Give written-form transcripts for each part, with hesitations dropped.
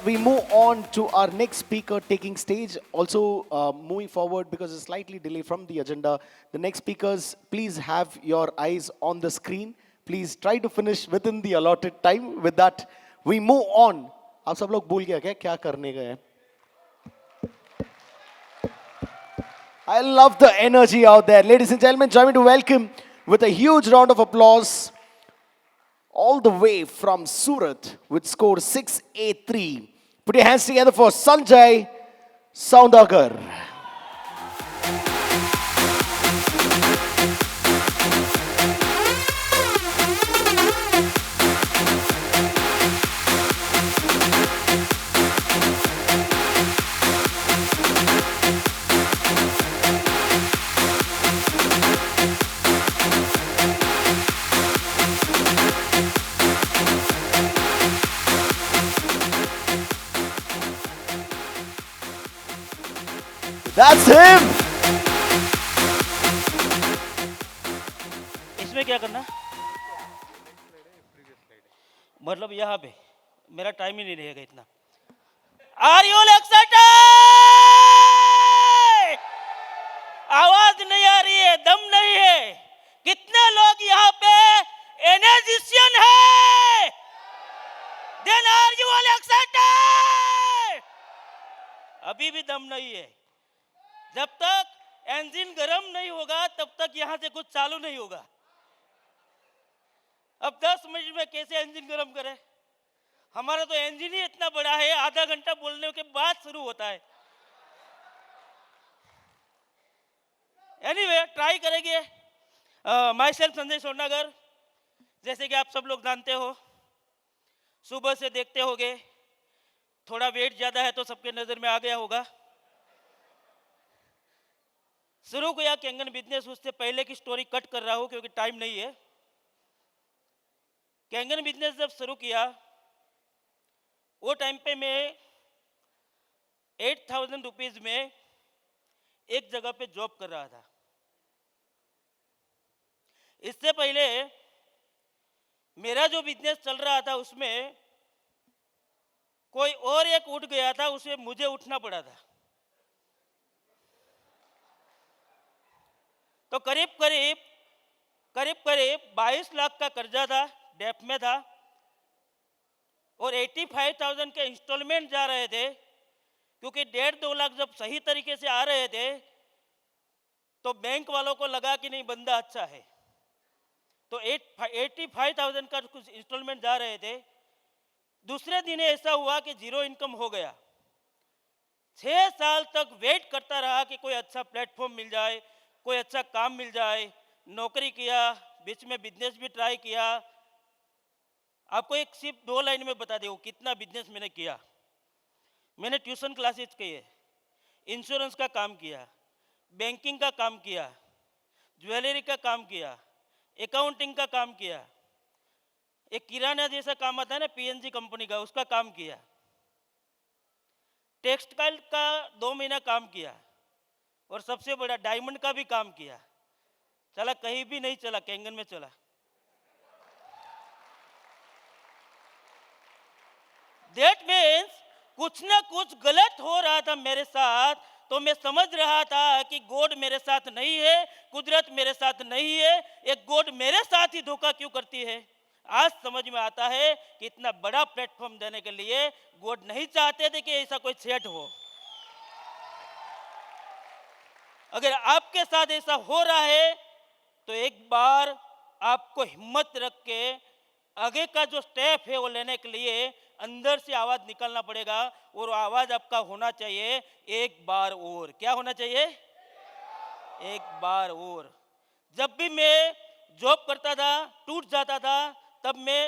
we move on to our next speaker taking stage. Also, moving forward because it's slightly delay from the agenda. The next speakers, please have your eyes on the screen. Please try to finish within the allotted time. With that, we move on. आप सब लोग भूल गया क्या करने गए हैं? I love the energy out there. Ladies and gentlemen, join me to welcome with a huge round of applause all the way from Surat with score 683. Put your hands together for Sanjay Soundagar. That's him. इसमें क्या करना मतलब यहाँ पे मेरा time ही नहीं रहेगा इतना आर यू एक्साइटेड आवाज नहीं आ रही है दम नहीं है कितने लोग यहाँ पे एनर्जिशियन है देन आर यू एक्साइटेड अभी भी दम नहीं है जब तक इंजन गर्म नहीं होगा तब तक यहां से कुछ चालू नहीं होगा अब 10 मिनट में कैसे इंजन गर्म करें हमारा तो इंजन ही इतना बड़ा है आधा घंटा बोलने के बाद शुरू होता है एनीवे ट्राई करेंगे माई सेल्फ संजय सोनागर जैसे कि आप सब लोग जानते हो सुबह से देखते होगे थोड़ा वेट ज़्यादा है तो सबके नज़र में आ गया होगा शुरू किया कैंगन बिजनेस उससे पहले की स्टोरी कट कर रहा हूँ क्योंकि टाइम नहीं है कैंगन बिजनेस जब शुरू किया वो टाइम पे मैं 8,000 रुपीज़ में एक जगह पे जॉब कर रहा था इससे पहले मेरा जो बिजनेस चल रहा था उसमें कोई और एक उठ गया था उसे मुझे उठना पड़ा था तो करीब करीब 22 लाख का कर्जा था डेप में था और 85,000 के इंस्टॉलमेंट जा रहे थे क्योंकि 1.5-2 लाख जब सही तरीके से आ रहे थे तो बैंक वालों को लगा कि नहीं बंदा अच्छा है तो 85,000 का कुछ इंस्टॉलमेंट जा रहे थे दूसरे दिन ऐसा हुआ कि जीरो इनकम हो गया 6 साल तक वेट करता रहा कि कोई अच्छा प्लेटफॉर्म मिल जाए कोई अच्छा काम मिल जाए नौकरी किया बीच में बिजनेस भी ट्राई किया आपको एक सिर्फ 2 लाइन में बता दूँ कितना बिजनेस मैंने किया मैंने ट्यूशन क्लासेस किए इंश्योरेंस का काम किया बैंकिंग का काम किया ज्वेलरी का काम किया अकाउंटिंग का काम किया एक किराना जैसा काम आता है ना पीएनजी कंपनी का उसका काम किया टेक्सटाइल का 2 महीना काम किया और सबसे बड़ा डायमंड का भी काम किया चला कहीं भी नहीं चला कैंगन में चला दैट मीन्स कुछ ना कुछ गलत हो रहा था मेरे साथ तो मैं समझ रहा था कि गॉड मेरे साथ नहीं है कुदरत मेरे साथ नहीं है एक गॉड मेरे साथ ही धोखा क्यों करती है आज समझ में आता है कि इतना बड़ा प्लेटफॉर्म देने के लिए गॉड नहीं चाहते थे कि ऐसा कोई सेट हो अगर आपके साथ ऐसा हो रहा है तो एक बार आपको हिम्मत रख के आगे का जो स्टेप है वो लेने के लिए अंदर से आवाज निकलना पड़ेगा और आवाज आपका होना चाहिए एक बार और क्या होना चाहिए एक बार और जब भी मैं जॉब करता था टूट जाता था तब मैं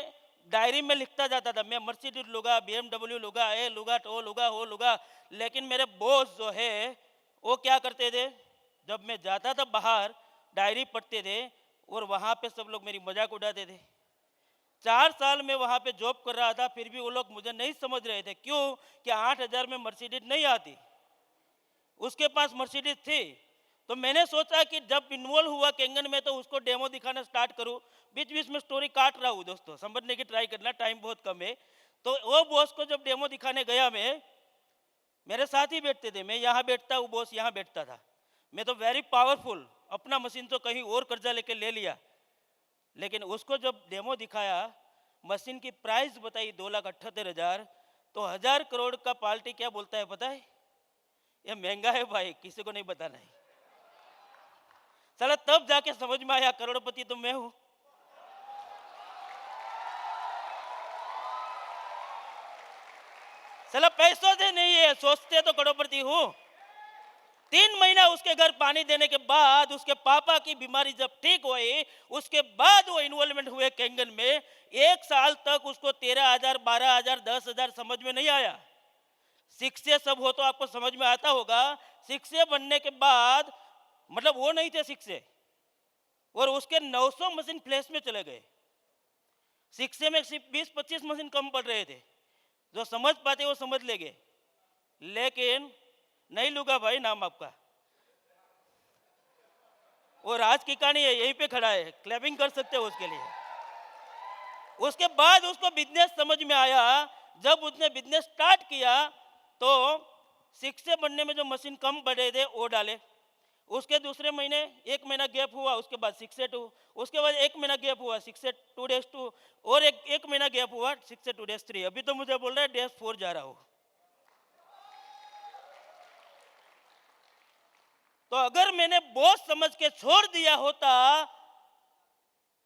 डायरी में लिखता जाता था मैं मर्सिडीज लूँगा BMW लूँगा ए लूँगा टो लूँगा हो लूँगा लेकिन मेरे बॉस जो है वो क्या करते थे जब मैं जाता था बाहर डायरी पढ़ते थे और वहाँ पे सब लोग मेरी मजाक उड़ाते थे 4 साल में वहाँ पे जॉब कर रहा था फिर भी वो लोग मुझे नहीं समझ रहे थे क्यों कि 8,000 में मर्सिडीज नहीं आती उसके पास मर्सिडीज थी तो मैंने सोचा कि जब इन्वॉल्व हुआ कैंगन में तो उसको डेमो दिखाना स्टार्ट करूं बीच बीच में स्टोरी काट रहा हूँ दोस्तों समझने की ट्राई करना टाइम बहुत कम है तो वो बॉस को जब डेमो दिखाने गया मैं, मेरे साथ ही बैठते थे, मैं यहाँ बैठता, वो बॉस यहाँ बैठता था। मैं तो वेरी पावरफुल, अपना मशीन तो कहीं और कर्जा लेके ले लिया, लेकिन उसको जब डेमो दिखाया, मशीन की प्राइस बताई 2,78,000, तो 1,000 करोड़ का पार्टी क्या बोलता है पता है? ये महंगा है भाई, किसी को नहीं बताना है। साला तब जाके समझ में आया करोड़पति तो मैं हूं। साला पैसों से नहीं है, सोचते तो करोड़पति हूं। 3 महीना उसके घर पानी देने के बाद, उसके पापा की बीमारी जब ठीक हुई, उसके बाद वो इन्वॉल्वमेंट हुए कैंगन में। 1 साल तक उसको 13,000, 12,000, 10,000 समझ में नहीं आया। शिक्षे सब हो तो आपको समझ में आता होगा। शिक्षे बनने के बाद, मतलब वो नहीं थे शिक्षे, और उसके 900 मशीन फ्लैश में चले गए। शिक्षे में सिर्फ 20-25 मशीन कम पड़ रहे थे, जो समझ पाते वो समझ लेंगे। लेकिन नहीं लूंगा भाई नाम आपका, वो राज की कहानी है, यहीं पे खड़ा है, क्लैपिंग कर सकते हो उसके लिए। उसके बाद उसको बिजनेस समझ में आया। जब उसने बिजनेस स्टार्ट किया तो शिक्षे बनने में जो मशीन कम पड़े थे वो डाले। उसके दूसरे महीने 1 महीना गैप हुआ, उसके बाद 6 2, उसके बाद 1 महीना गैप हुआ 6 2 और एक महीना गैप हुआ 6 अभी तो मुझे बोल रहा है -4 जा रहा हूं। तो अगर मैंने बॉस समझ के छोड़ दिया होता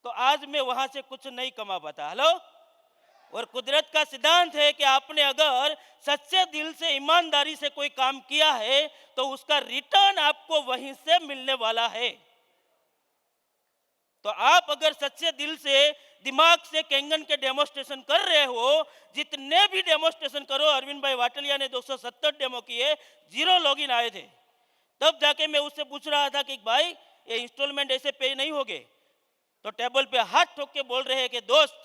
तो आज मैं वहां से कुछ नहीं कमा पाता। हेलो। और कुदरत का सिद्धांत है कि आपने अगर सच्चे दिल से, ईमानदारी से कोई काम किया है तो उसका रिटर्न आपको वहीं से मिलने वाला है। तो आप अगर सच्चे दिल से, दिमाग से कैंगन के डेमोस्ट्रेशन कर रहे हो, जितने भी डेमोस्ट्रेशन करो, अरविंद भाई वाटलिया ने 270 डेमो किए, 0 लॉगिन आए थे। तब जाके मैं उससे पूछ रहा था कि भाई ये इंस्टॉलमेंट ऐसे पे नहीं होगे, तो टेबल पे हाथ ठोक के बोल रहे हैं कि दोस्त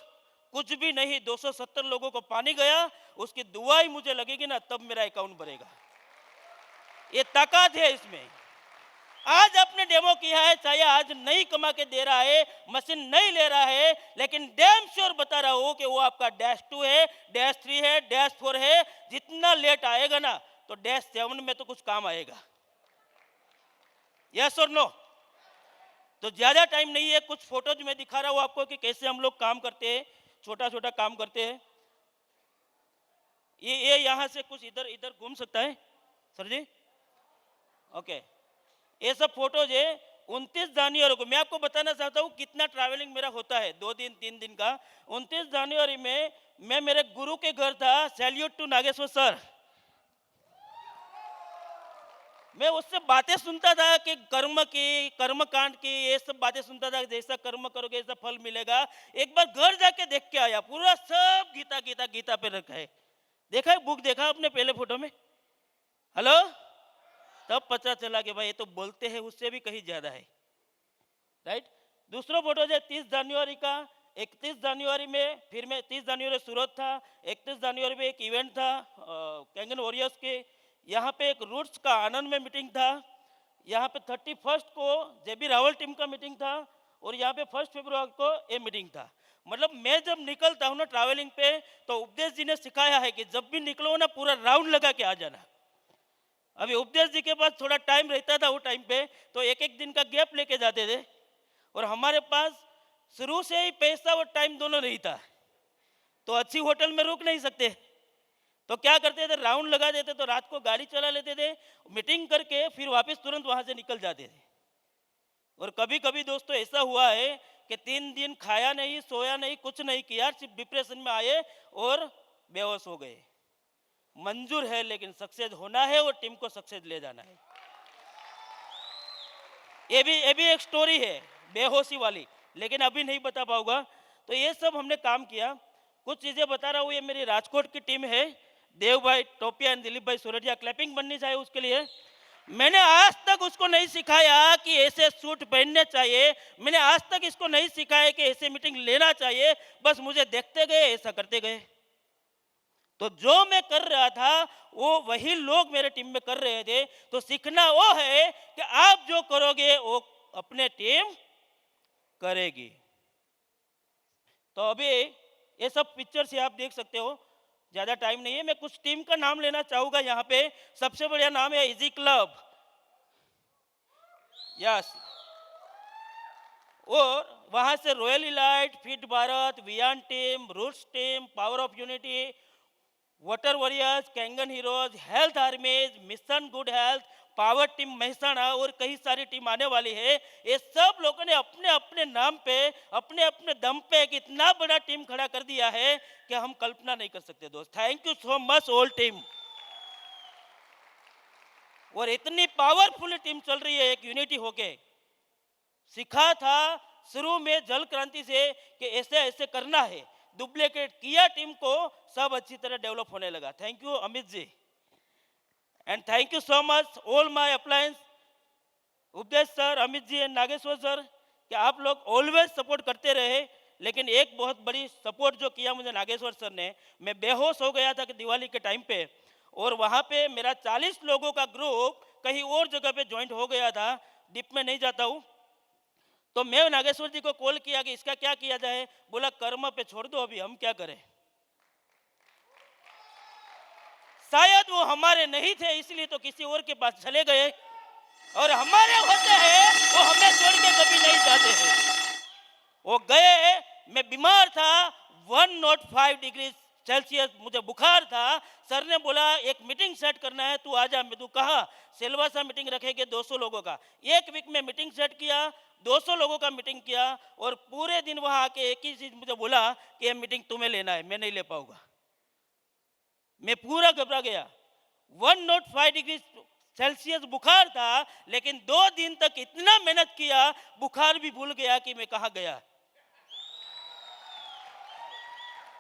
कुछ भी नहीं, 270 लोगों को पानी गया, उसकी दुआ ही मुझे लगेगी ना तब मेरा अकाउंट भरेगा। ये ताकत है इसमें। आज आपने डेमो किया है, चाहे आज नहीं कमा के दे रहा है, मशीन नहीं ले रहा है, लेकिन डैम श्योर बता रहा हूं कि वो आपका -2 है, -3 है, -4 है। जितना लेट आएगा ना तो -7 में तो कुछ काम आएगा। यस और नो? तो ज्यादा टाइम नहीं है, कुछ फोटोज में दिखा रहा हूं आपको कि कैसे हम लोग काम करते हैं, छोटा छोटा काम करते हैं। ये यहां से कुछ इधर इधर घूम सकता है सर जी? ओके। ये सब फोटोज है 29 जनवरी को। मैं आपको बताना चाहता हूँ कितना ट्रैवलिंग मेरा होता है, 2 दिन 3 दिन का। 29 जनवरी में मैं मेरे गुरु के घर था। Salute to Nageshwar sir. मैं उससे बातें सुनता था कि कर्म की, कर्मकांड की, ये सब बातें सुनता था। जैसा कर्म करोगे ऐसा फल मिलेगा। एक बार घर जाके देख के आया, पूरा सब गीता गीता गीता पे रखा है। देखा है बुक, देखा आपने पहले फोटो में? हेलो। तब पता चला कि भाई ये तो बोलते हैं उससे भी कहीं ज्यादा है। राइट। दूसरा फोटो है 30 जनवरी का। 31 जनवरी में फिर मैं 30 जनवरी सूरत था। 31 जनवरी में एक इवेंट था कैंगन वॉरियर्स के। यहाँ पे एक रूट्स का आनंद में मीटिंग था। यहाँ पे 31 को जेबी रावल टीम का मीटिंग था और यहाँ पे 1 फरवरी को ये मीटिंग था। मतलब मैं जब निकलता हूँ ना ट्रैवलिंग पे, तो उपदेश जी ने सिखाया है कि जब भी निकलो ना पूरा राउंड लगा के आ जाना। अभी उपदेश जी के पास थोड़ा टाइम रहता था वो टाइम पे, तो एक एक दिन का गैप लेके जाते थे। और हमारे पास शुरू से ही पैसा और टाइम दोनों नहीं था, तो अच्छी होटल में रुक नहीं सकते। तो क्या करते थे, राउंड लगा देते, तो रात को गाड़ी चला लेते थे, मीटिंग करके फिर वापस तुरंत वहां से निकल जाते थे। और कभी कभी दोस्तों ऐसा हुआ है कि 3 दिन खाया नहीं, सोया नहीं, कुछ नहीं किया, सिर्फ डिप्रेशन में आए और बेहोश हो गए। मंजूर है, लेकिन सक्सेस होना है और टीम को सक्सेस ले जाना है। ये भी एक स्टोरी है बेहोशी वाली, लेकिन अभी नहीं बता पाऊंगा। तो ये सब हमने काम किया। कुछ चीजें बता रहा हूँ। ये मेरी राजकोट की टीम है। देव भाई टोपिया एंड दिलीप भाई सोरठिया। क्लैपिंग बननी चाहिए उसके लिए। मैंने आज तक उसको नहीं सिखाया कि ऐसे सूट पहनने चाहिए। मैंने आज तक इसको नहीं सिखाया कि ऐसे मीटिंग लेना चाहिए। बस मुझे देखते गए, ऐसा करते गए। तो जो मैं कर रहा था वो वही लोग मेरे टीम में कर रहे थे। तो सीखना वो है कि आप जो करोगे वो अपने टीम करेगी। तो अभी ये सब पिक्चर्स आप देख सकते हो। ज़्यादा टाइम नहीं है, मैं कुछ टीम का नाम लेना चाहूँगा यहाँ पे। सबसे बढ़िया नाम है इजी क्लब, यस। और वहाँ से royal elite, fit Bharat, Viyan team, roots team, power of unity, water warriors, कैंगन heroes, health armies, mission good health, power team Mehsana और कई सारी टीम आने वाली है। ये सब लोगों ने अपने अपने नाम पे, अपने अपने दम पे एक इतना बड़ा टीम खड़ा कर दिया है कि हम कल्पना नहीं कर सकते दोस्त। Thank you so much all team. और इतनी पावरफुल टीम चल रही है एक यूनिटी होके। सीखा था शुरू में जल क्रांति से कि ऐसे ऐसे करना है, डुप्लीकेट किया टीम को, सब अच्छी तरह डेवलप होने लगा। Thank you Amit ji and thank you so much all my appliance, Updesh sir, Amit ji and Nageshwar sir, कि आप लोग ऑलवेज सपोर्ट करते रहे। लेकिन एक बहुत बड़ी सपोर्ट जो किया मुझे नागेश्वर सर ने, मैं बेहोश हो गया था कि दिवाली के टाइम पे, और वहाँ पे मेरा 40 लोगों का ग्रुप कहीं और जगह पे ज्वाइंट हो गया था। डीप में नहीं जाता हूँ। तो मैं नागेश्वर जी को कॉल किया कि इसका क्या किया जाए। बोला कर्म पे छोड़ दो, अभी हम क्या करें। शायद वो हमारे नहीं थे, इसलिए तो किसी और के पास चले गए, और हमारे होते हैं वो हमें छोड़ के कभी नहीं जाते हैं। वो गए, मैं बीमार था, 105 डिग्री सेल्सियस मुझे बुखार था। सर ने बोला एक मीटिंग सेट करना है, तू आजा। मैं तू कहा सिलवासा मीटिंग रखेंगे 200 लोगों का। एक वीक में मीटिंग सेट किया, 200 लोगों का मीटिंग किया, और पूरे दिन वहाँ आके एक ही चीज मुझे बोला कि ये मीटिंग तुम्हें लेना है, मैं नहीं ले पाऊंगा। मैं पूरा घबरा गया। 105 डिग्री सेल्सियस बुखार था, लेकिन 2 दिन तक इतना मेहनत किया, बुखार भी भूल गया कि मैं कहाँ गया।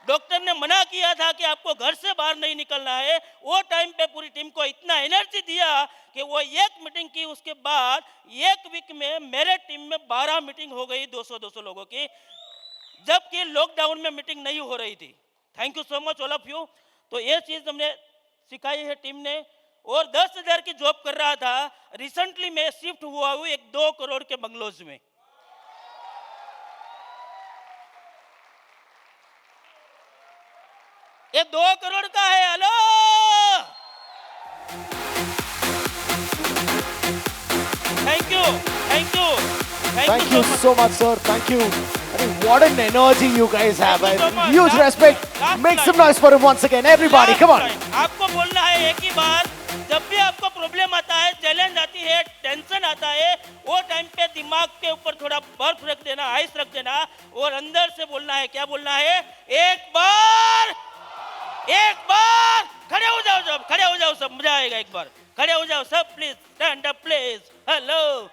डॉक्टर ने मना किया था कि आपको घर से बाहर नहीं निकलना है। वो टाइम पे पूरी टीम को इतना एनर्जी दिया कि वो एक मीटिंग की, उसके बाद एक वीक में मेरे टीम में 12 मीटिंग हो गई 200-200 लोगों की, जबकि लॉकडाउन में मीटिंग नहीं हो रही थी। Thank you so much all of you. तो ये चीज़ हमने सिखाई है टीम ने। और 10,000 की जॉब कर रहा था, रिसेंटली मैं शिफ्ट हुआ हूँ एक 2 करोड़ के बंगलोज में। ये 2 करोड़ का है। Hello, thank you, thank you, Thank you so much, sir. Thank you. I mean, what an energy you guys have. Thank you so much. Huge respect. Last Make line. some noise for him once again. Everybody, come on. Last time, आपको बोलना है एक ही बात, जब भी आपको problem आता है, चैलेंज आती है, टेंशन आता है, वो टाइम पे दिमाग के ऊपर थोड़ा बर्फ रख देना, आइस रख देना, और अंदर से बोलना है। क्या बोलना है? एक बार खड़े हो जाओ, सब खड़े हो जाओ, सब मजा आएगा। एक बार खड़े हो जाओ सब, please stand up please. Hello,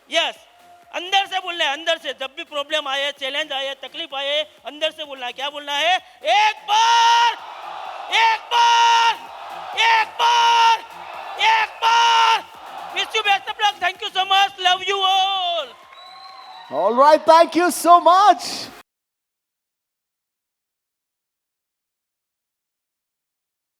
yes, अंदर से बोलना है। अंदर से जब भी प्रॉब्लम आए, चैलेंज आए, तकलीफ आए, अंदर से बोलना है। क्या बोलना है? एक बार wish you best of luck. Thank you so much, love you all. All right, thank you so much.